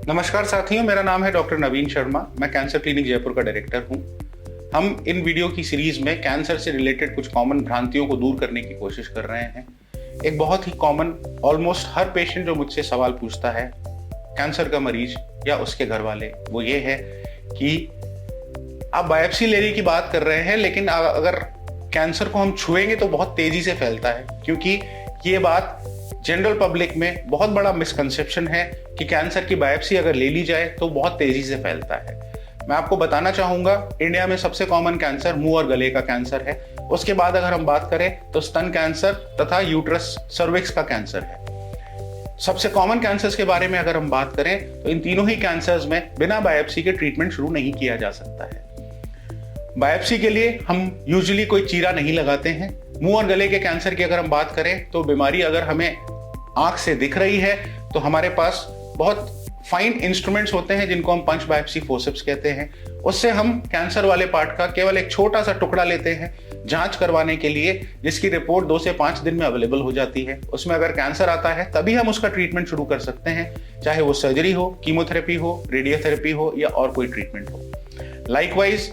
नमस्कार साथियों, मेरा नाम है डॉक्टर नवीन शर्मा। मैं कैंसर क्लिनिक जयपुर का डायरेक्टर हूं। हम इन वीडियो की सीरीज में कैंसर से रिलेटेड कुछ कॉमन भ्रांतियों को दूर करने की कोशिश कर रहे हैं। एक बहुत ही कॉमन, ऑलमोस्ट हर पेशेंट जो मुझसे सवाल पूछता है, कैंसर का मरीज या उसके घर वाले, वो ये है कि आप बायोप्सी लेने की बात कर रहे हैं, लेकिन अगर कैंसर को हम छुएंगे तो बहुत तेजी से फैलता है। क्योंकि ये बात जनरल पब्लिक में बहुत बड़ा मिसकंसेप्शन है कि कैंसर की बायोप्सी अगर ले ली जाए तो बहुत तेजी से फैलता है। मैं आपको बताना चाहूंगा, इंडिया में सबसे कॉमन कैंसर मुंह और गले का कैंसर है। उसके बाद अगर हम बात करें तो स्तन कैंसर तथा यूट्रस सर्विक्स का कैंसर है। सबसे कॉमन कैंसर्स के बारे में अगर हम बात करें तो इन तीनों ही कैंसर्स में बिना बायोप्सी के ट्रीटमेंट शुरू नहीं किया जा सकता है। बायोप्सी के लिए हम यूजुअली कोई चीरा नहीं लगाते हैं। मुंह और गले के कैंसर की अगर हम बात करें तो बीमारी अगर हमें आंख से दिख रही है तो हमारे पास बहुत फाइन इंस्ट्रूमेंट्स होते हैं जिनको हम पंच बायोप्सी फोर्सेप्स कहते हैं। उससे हम कैंसर वाले पार्ट का केवल एक छोटा सा टुकड़ा लेते हैं जांच करवाने के लिए, जिसकी रिपोर्ट 2 से 5 दिन में अवेलेबल हो जाती है। उसमें अगर कैंसर आता है तभी हम उसका ट्रीटमेंट शुरू कर सकते हैं, चाहे वो सर्जरी हो, कीमोथेरेपी हो, रेडियोथेरेपी हो या और कोई ट्रीटमेंट हो। लाइकवाइज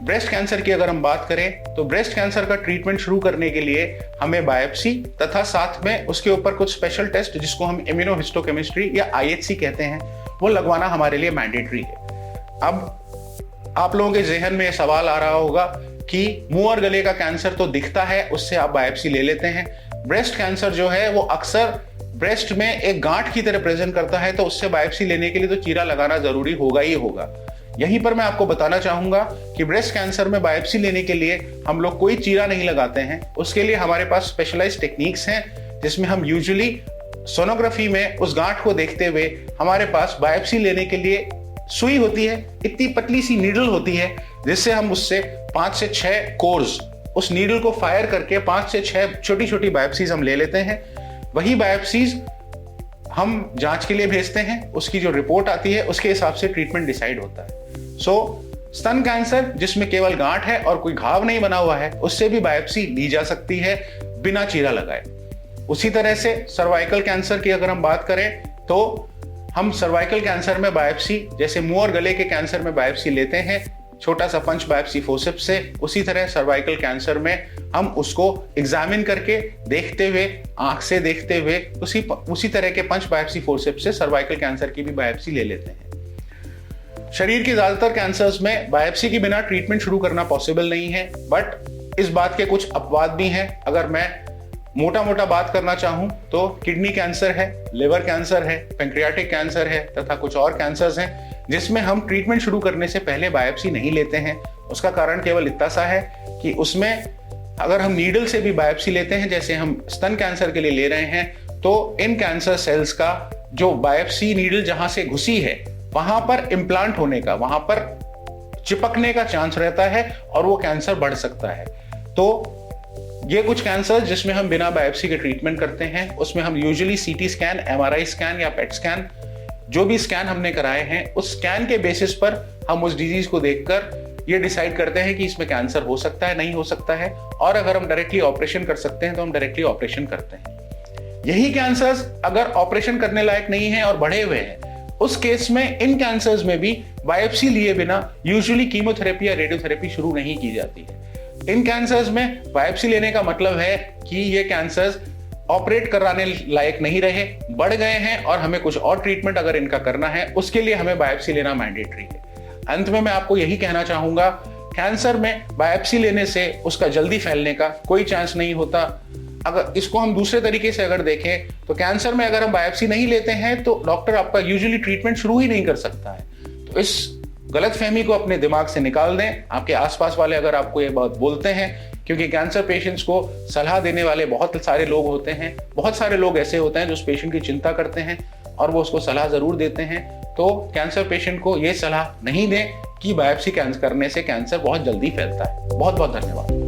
ब्रेस्ट कैंसर की अगर हम बात करें तो ब्रेस्ट कैंसर का ट्रीटमेंट शुरू करने के लिए हमें बायोप्सी तथा साथ में उसके ऊपर कुछ स्पेशल टेस्ट, जिसको हम इम्यूनोहिस्टोकेमिस्ट्री या IHC कहते हैं, वो लगवाना हमारे लिए मैंडेटरी है। अब आप लोगों के जहन में सवाल आ रहा होगा कि मुंह और गले का कैंसर तो दिखता है, उससे आप बायोप्सी ले लेते हैं। ब्रेस्ट कैंसर जो है वो अक्सर ब्रेस्ट में एक गांठ की तरह प्रेजेंट करता है, तो उससे बायोप्सी लेने के लिए तो चीरा लगाना जरूरी होगा ही होगा। यहीं पर मैं आपको बताना चाहूंगा कि ब्रेस्ट कैंसर में बायोप्सी लेने के लिए हम लोग कोई चीरा नहीं लगाते हैं। उसके लिए हमारे पास स्पेशलाइज्ड टेक्निक्स हैं, जिसमें हम यूजुअली सोनोग्राफी में उस गांठ को देखते हुए हमारे पास बायोप्सी लेने के लिए सुई होती है, इतनी पतली सी नीडल होती है, जिससे हम उससे 5 से 6 कोर्स उस नीडल को फायर करके 5 से 6 छोटी छोटी बायोप्सीज हम ले लेते हैं। वही बायोप्सीज हम जांच के लिए भेजते हैं। उसकी जो रिपोर्ट आती है उसके हिसाब से ट्रीटमेंट डिसाइड होता है। स्तन कैंसर जिसमें केवल गांठ है और कोई घाव नहीं बना हुआ है, उससे भी बायोप्सी ली जा सकती है बिना चीरा लगाए। उसी तरह से सर्वाइकल कैंसर की अगर हम बात करें तो हम सर्वाइकल कैंसर में बायोप्सी, जैसे मुंह और गले के कैंसर में बायोप्सी लेते हैं छोटा सा पंच बायोप्सी फोर्सेप्स से, उसी तरह सर्वाइकल कैंसर में हम उसको एग्जामिन करके देखते हुए, आंख से देखते हुए, उसी तरह के पंच बायोप्सी फोर्सेप्स से सर्वाइकल कैंसर की भी बायोप्सी ले लेते हैं। शरीर के ज्यादातर कैंसर्स में बायोप्सी के बिना ट्रीटमेंट शुरू करना पॉसिबल नहीं है, बट इस बात के कुछ अपवाद भी हैं। अगर मैं मोटा मोटा बात करना चाहूं तो किडनी कैंसर है, लिवर कैंसर है, पैंक्रियाटिक कैंसर है तथा कुछ और कैंसर्स हैं जिसमें हम ट्रीटमेंट शुरू करने से पहले बायोप्सी नहीं लेते हैं। उसका कारण केवल इतना सा है कि उसमें अगर हम नीडल से भी बायोप्सी लेते हैं, जैसे हम स्तन कैंसर के लिए ले रहे हैं, तो इन कैंसर सेल्स का जो बायोप्सी नीडल जहां से घुसी है वहां पर इम्प्लांट होने का, वहां पर चिपकने का चांस रहता है और वो कैंसर बढ़ सकता है। तो ये कुछ कैंसर जिसमें हम बिना बायोप्सी के ट्रीटमेंट करते हैं, उसमें हम usually CT scan, MRI scan या PET स्कैन, जो भी स्कैन हमने कराए हैं, उस स्कैन के बेसिस पर हम उस डिजीज को देखकर ये डिसाइड करते हैं कि इसमें कैंसर हो सकता है, नहीं हो सकता है, और अगर हम डायरेक्टली ऑपरेशन कर सकते हैं तो हम डायरेक्टली ऑपरेशन करते हैं। यही कैंसर्स अगर ऑपरेशन करने लायक नहीं है और बढ़े हुए हैं, उस केस में इन कैंसर्स में भी बायोप्सी लिए बिना यूजुअली कीमोथेरेपी या रेडियोथेरेपी शुरू नहीं की जाती है। इन कैंसर्स में बायोप्सी लेने का मतलब है कि ये कैंसर्स ऑपरेट कराने लायक नहीं रहे, बढ़ गए हैं और हमें कुछ और ट्रीटमेंट अगर इनका करना है, उसके लिए हमें बायोप्सी लेना मैंडेटरी है। अंत में मैं आपको यही कहना चाहूंगा, कैंसर में बायोप्सी लेने से उसका जल्दी फैलने का कोई चांस नहीं होता। अगर इसको हम दूसरे तरीके से अगर देखें तो कैंसर में अगर हम बायोप्सी नहीं लेते हैं तो डॉक्टर आपका यूजुअली ट्रीटमेंट शुरू ही नहीं कर सकता है। तो इस गलतफहमी को अपने दिमाग से निकाल दें। आपके आसपास वाले अगर आपको ये बात बोलते हैं, क्योंकि कैंसर पेशेंट्स को सलाह देने वाले बहुत सारे लोग होते हैं, बहुत सारे लोग ऐसे होते हैं जो उस पेशेंट की चिंता करते हैं और वो उसको सलाह जरूर देते हैं, तो कैंसर पेशेंट को ये सलाह नहीं दें कि बायोप्सी करने से कैंसर बहुत जल्दी फैलता है। बहुत बहुत धन्यवाद।